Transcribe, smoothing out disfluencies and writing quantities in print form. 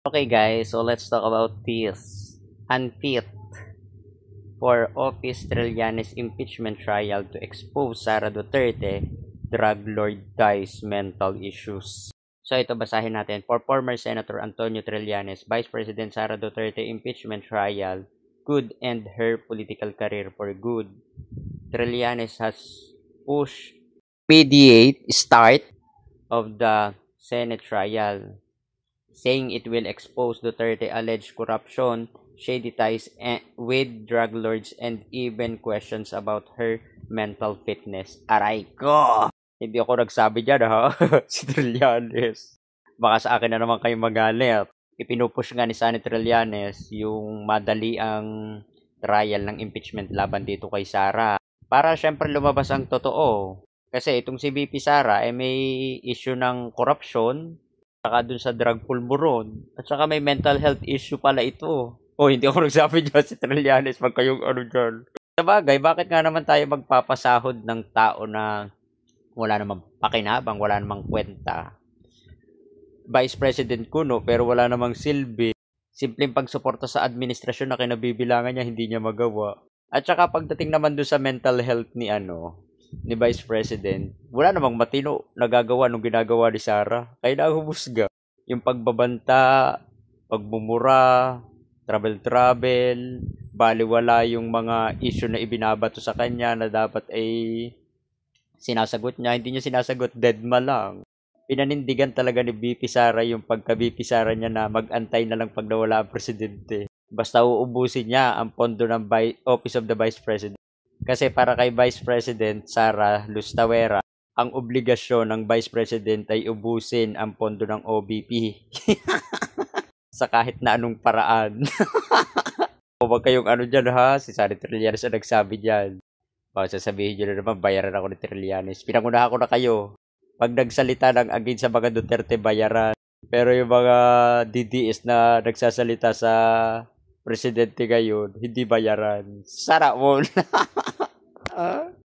Okay guys, so let's talk about this. Unfit for office Trillanes impeachment trial to expose Sara Duterte, drug lord dies mental issues. So ito basahin natin. For former Senator Antonio Trillanes, Vice President Sara Duterte impeachment trial could end her political career for good. Trillanes has pushed mediate start of the Senate trial, saying it will expose Duterte alleged corruption, shady ties with drug lords, and even questions about her mental fitness. Aray ko! Hindi ako nagsabi dyan ha, si Trillanes. Baka sa akin na naman kayo magalit. Ipinupush nga ni Sonny Trillanes yung madali ang trial ng impeachment laban dito kay Sara. Para syempre lumabas ang totoo. Kasi itong si VP Sara may issue ng corruption, saka dun sa drug pulburon, at saka may mental health issue pala ito. Hindi ako nagsabi dyan si Trillanes, wag kayong ano dyan. Sabagay, bakit nga naman tayo magpapasahod ng tao na wala namang pakinabang, wala namang kwenta? Vice President Kuno, pero wala namang silbi. Simpleng pagsuporta sa administrasyon na kinabibilangan niya, hindi niya magawa. At saka pagdating naman doon sa mental health ni Vice President, wala namang matino nagagawa nung ginagawa ni Sara. Kaya nahuhusga. Yung pagbabanta, pagmumura, travel, baliwala yung mga issue na ibinabato sa kanya na dapat ay sinasagot niya. Hindi niya sinasagot, deadma lang. Pinanindigan talaga ni VP Sara yung pagka-VP Sara niya na mag-antay na lang pag nawala ang presidente. Basta uubusin niya ang pondo ng Office of the Vice President. Kasi para kay Vice President Sara Lustawera, ang obligasyon ng Vice President ay ubusin ang pondo ng OBP. Sa kahit na anong paraan. Huwag kayong dyan ha, si Sonny Trillanes ang nagsabi dyan. Sasabihin nyo na naman, bayaran ako ni Trillanes. Pinangunahan ko na kayo. Pag nagsalita ng against sa mga Duterte, bayaran. Pero yung mga DDS na nagsasalita sa presidente ngayon, hindi bayaran. Sana all.